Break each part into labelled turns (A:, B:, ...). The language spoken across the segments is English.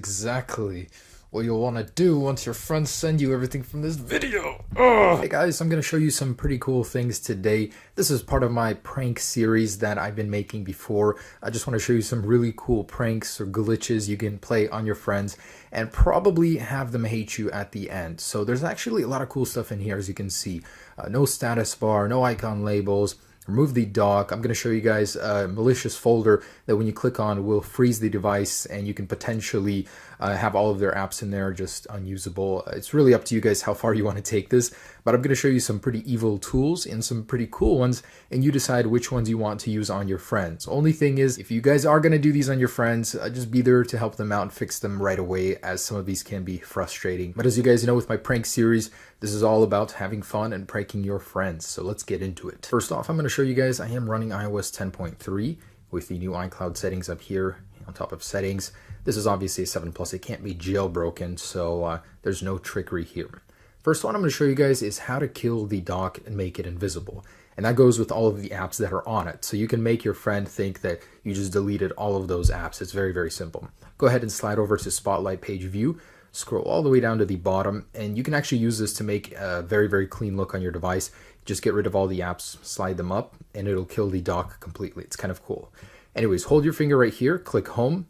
A: exactly what you'll want to do once your friends send you everything from this video. Ugh. Hey guys, I'm going to show you some pretty cool things today. This is part of my prank series that I've been making before. I just want to show you some really cool pranks or glitches you can play on your friends and probably have them hate you at the end. So there's actually a lot of cool stuff in here, as you can see. No status bar, no icon labels. Remove the dock. I'm going to show you guys a malicious folder that when you click on will freeze the device, and you can potentially have all of their apps in there just unusable. It's really up to you guys how far you want to take this, but I'm going to show you some pretty evil tools and some pretty cool ones, and you decide which ones you want to use on your friends. Only thing is, if you guys are going to do these on your friends, just be there to help them out and fix them right away, as some of these can be frustrating. But as you guys know, with my prank series, this is all about having fun and pranking your friends. So let's get into it. First off, I'm going to show you guys I am running iOS 10.3 with the new iCloud settings up here on top of settings. This is obviously a 7 Plus. It can't be jailbroken, so there's no trickery here. First one I'm going to show you guys is how to kill the dock and make it invisible. And that goes with all of the apps that are on it. So you can make your friend think that you just deleted all of those apps. It's very, very simple. Go ahead and slide over to Spotlight Page View. Scroll all the way down to the bottom, and you can actually use this to make a very, very clean look on your device. Just get rid of all the apps, slide them up, and it'll kill the dock completely. It's kind of cool. Anyways, hold your finger right here, click home,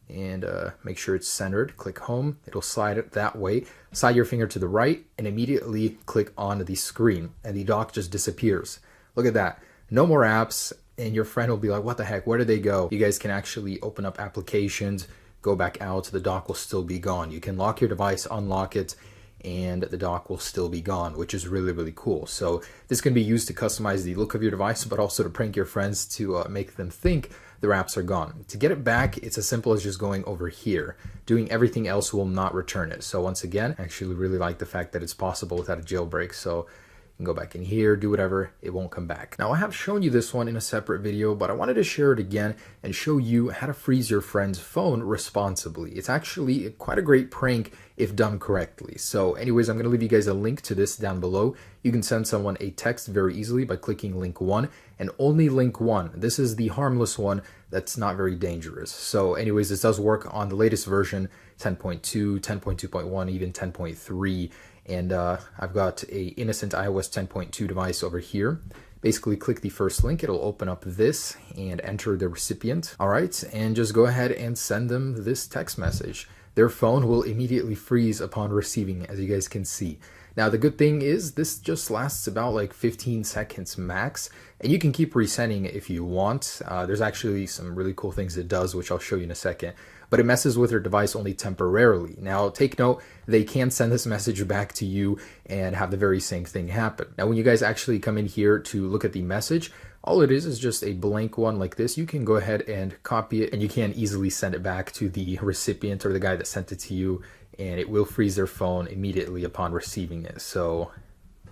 A: and make sure it's centered. Click home, it'll slide it that way. Slide your finger to the right, and immediately click on the screen, and the dock just disappears. Look at that. No more apps, and your friend will be like, what the heck, where did they go? You guys can actually open up applications, go back out, the dock will still be gone. You can lock your device, unlock it, and the dock will still be gone, which is really, really cool. So this can be used to customize the look of your device, but also to prank your friends to make them think their apps are gone. To get it back, it's as simple as just going over here. Doing everything else will not return it. So once again, I actually really like the fact that it's possible without a jailbreak. So you can go back in here, do whatever, it won't come back. Now I have shown you this one in a separate video, but I wanted to share it again and show you how to freeze your friend's phone responsibly. It's actually quite a great prank if done correctly. So anyways, I'm going to leave you guys a link to this down below. You can send someone a text very easily by clicking link 1, and only link 1. This is the harmless one that's not very dangerous. So anyways, this does work on the latest version, 10.2, 10.2.1, even 10.3. And I've got a innocent iOS 10.2 device over here. Basically click the first link, it'll open up this and enter the recipient. All right, and just go ahead and send them this text message. Their phone will immediately freeze upon receiving, as you guys can see. Now the good thing is this just lasts about like 15 seconds max, and you can keep resending it if you want. There's actually some really cool things it does, which I'll show you in a second, but it messes with your device only temporarily. Now take note, they can send this message back to you and have the very same thing happen. Now when you guys actually come in here to look at the message, all it is just a blank one like this. You can go ahead and copy it, and you can easily send it back to the recipient or the guy that sent it to you, and it will freeze their phone immediately upon receiving it. So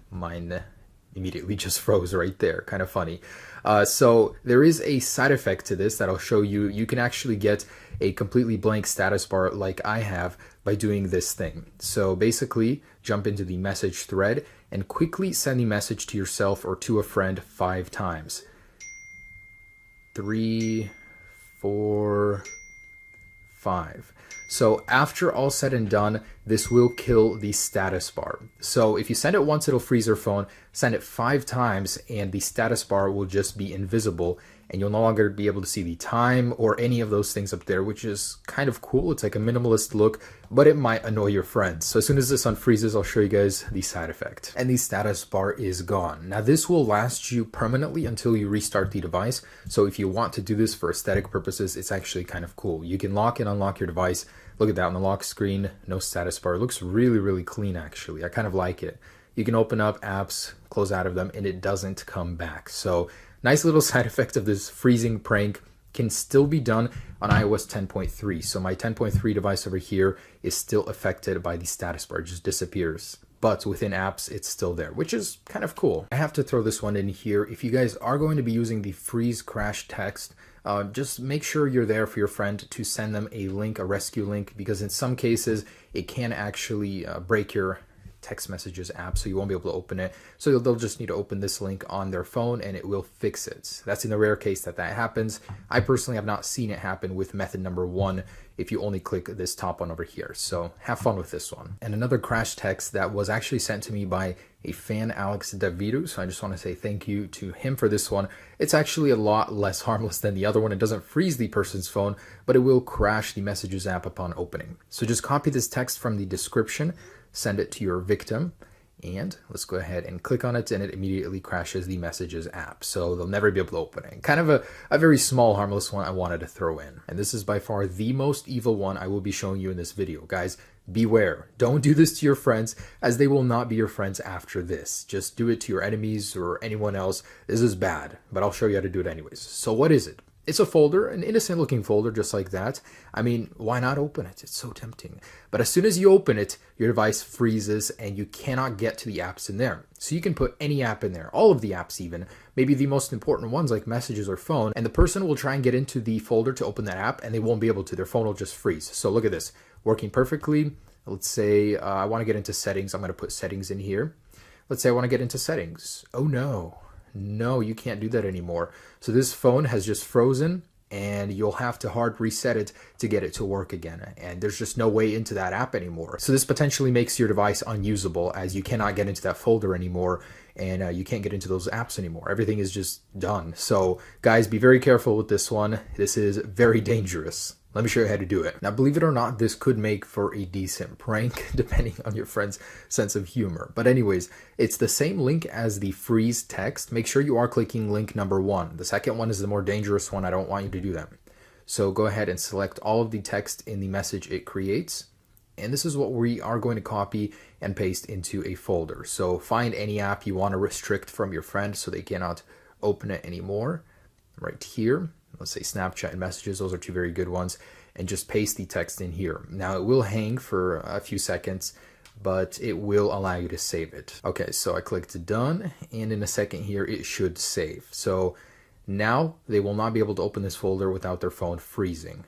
A: mine immediately just froze right there. Kind of funny. So there is a side effect to this that I'll show you. You can actually get a completely blank status bar like I have by doing this thing. So basically jump into the message thread and quickly send the message to yourself or to a friend 5 times. 3, 4, 5. So after all said and done, this will kill the status bar. So if you send it once, it'll freeze your phone. Send it 5 times and the status bar will just be invisible, and you'll no longer be able to see the time or any of those things up there, which is kind of cool. It's like a minimalist look, but it might annoy your friends. So as soon as this unfreezes, I'll show you guys the side effect. And the status bar is gone. Now this will last you permanently until you restart the device. So if you want to do this for aesthetic purposes, it's actually kind of cool. You can lock and unlock your device. Look at that on the lock screen, no status bar. It looks really, really clean actually. I kind of like it. You can open up apps, close out of them, and it doesn't come back. So nice little side effect of this freezing prank. Can still be done on iOS 10.3. So my 10.3 device over here is still affected by the status bar. It just disappears. But within apps, it's still there, which is kind of cool. I have to throw this one in here. If you guys are going to be using the freeze crash text, just make sure you're there for your friend to send them a link, a rescue link, because in some cases, it can actually break your text messages app, so you won't be able to open it. So they'll just need to open this link on their phone and it will fix it. That's in the rare case that that happens. I personally have not seen it happen with method number 1 if you only click this top one over here. So have fun with this one. And another crash text that was actually sent to me by a fan, Alex Davidu. So I just want to say thank you to him for this one. It's actually a lot less harmless than the other one. It doesn't freeze the person's phone, but it will crash the Messages app upon opening. So just copy this text from the description, send it to your victim, and let's go ahead and click on it, and it immediately crashes the Messages app. So they'll never be able to open it. Kind of a very small, harmless one I wanted to throw in. And this is by far the most evil one I will be showing you in this video. Guys, beware. Don't do this to your friends, as they will not be your friends after this. Just do it to your enemies or anyone else. This is bad, but I'll show you how to do it anyways. So what is it? It's a folder, an innocent looking folder just like that. I mean, why not open it? It's so tempting. But as soon as you open it, your device freezes and you cannot get to the apps in there. So you can put any app in there, all of the apps even, maybe the most important ones like Messages or Phone, and the person will try and get into the folder to open that app and they won't be able to. Their phone will just freeze. So look at this, working perfectly. Let's say I want to get into settings. I'm going to put settings in here. Let's say I want to get into settings. Oh no. No, you can't do that anymore. So this phone has just frozen and you'll have to hard reset it to get it to work again. And there's just no way into that app anymore. So this potentially makes your device unusable, as you cannot get into that folder anymore and you can't get into those apps anymore. Everything is just done. So guys, be very careful with this one. This is very dangerous. Let me show you how to do it. Now, believe it or not, this could make for a decent prank, depending on your friend's sense of humor. But anyways, it's the same link as the freeze text. Make sure you are clicking link number 1. The second one is the more dangerous one. I don't want you to do that. So go ahead and select all of the text in the message it creates. And this is what we are going to copy and paste into a folder. So find any app you want to restrict from your friend so they cannot open it anymore. Right here. Let's say Snapchat and Messages, those are two very good ones, and just paste the text in here. Now it will hang for a few seconds, but it will allow you to save it. Okay, so I clicked done, and in a second here it should save. So now they will not be able to open this folder without their phone freezing.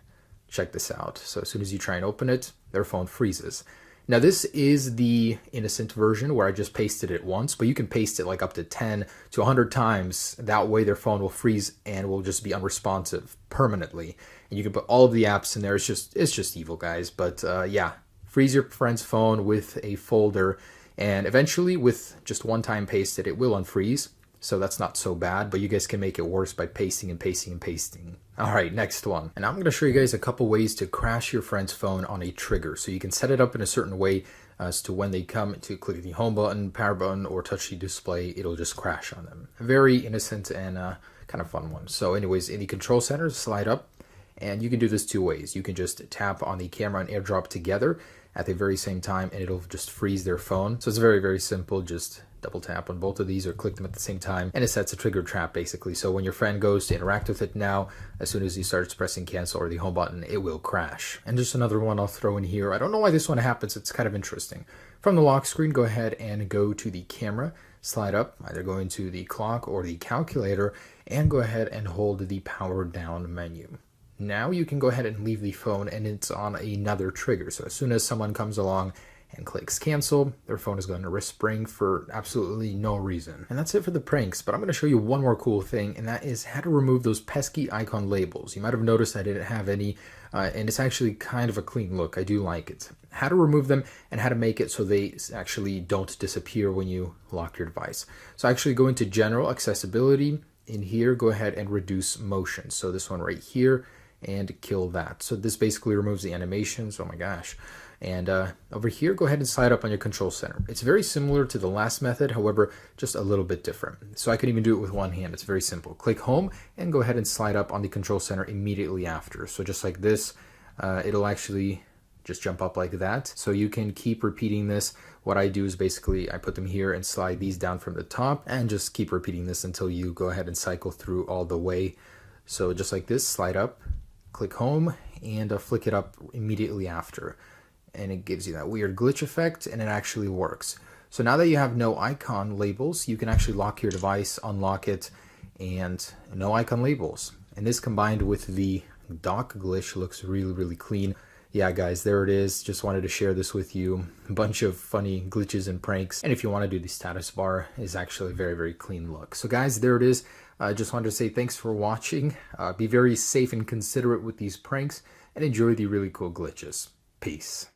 A: Check this out. So as soon as you try and open it, their phone freezes. Now this is the innocent version where I just pasted it once, but you can paste it like up to 10 to 100 times. That way their phone will freeze and will just be unresponsive permanently. And you can put all of the apps in there. It's just evil, guys. But yeah, freeze your friend's phone with a folder, and eventually with just one time pasted, it will unfreeze. So that's not so bad, but you guys can make it worse by pasting and pasting and pasting. All right, next one. And I'm going to show you guys a couple ways to crash your friend's phone on a trigger. So you can set it up in a certain way as to when they come to click the home button, power button, or touch the display, it'll just crash on them. A very innocent and kind of fun one. So anyways, in the control center, slide up, and you can do this two ways. You can just tap on the camera and AirDrop together at the very same time, and it'll just freeze their phone. So it's very, very simple. Just double tap on both of these or click them at the same time, and it sets a trigger trap basically. So when your friend goes to interact with it now, as soon as he starts pressing cancel or the home button, it will crash. And just another one I'll throw in here. I don't know why this one happens. It's kind of interesting. From the lock screen, go ahead and go to the camera, slide up, either go into the clock or the calculator, and go ahead and hold the power down menu. Now you can go ahead and leave the phone, and it's on another trigger. So as soon as someone comes along and clicks cancel, their phone is going to risk ring for absolutely no reason. And that's it for the pranks, but I'm going to show you one more cool thing, and that is how to remove those pesky icon labels. You might have noticed I didn't have any, and it's actually kind of a clean look. I do like it. How to remove them and how to make it so they actually don't disappear when you lock your device. So actually go into General Accessibility. In here, go ahead and reduce motion. So this one right here, and kill that. So this basically removes the animations. Oh my gosh. And over here, go ahead and slide up on your control center. It's very similar to the last method, however, just a little bit different. So I can even do it with one hand. It's very simple. Click home and go ahead and slide up on the control center immediately after. So just like this, it'll actually just jump up like that. So you can keep repeating this. What I do is basically I put them here and slide these down from the top and just keep repeating this until you go ahead and cycle through all the way. So just like this, slide up, click home, and flick it up immediately after. And it gives you that weird glitch effect, and it actually works. So now that you have no icon labels, you can actually lock your device, unlock it, and no icon labels. And this combined with the dock glitch looks really, really clean. yeah, guys, there it is. Just wanted to share this with you. A bunch of funny glitches and pranks. And if you want to do the status bar, is actually a very, very clean look. So guys, there it is. I just wanted to say thanks for watching. Be very safe and considerate with these pranks and enjoy the really cool glitches. Peace.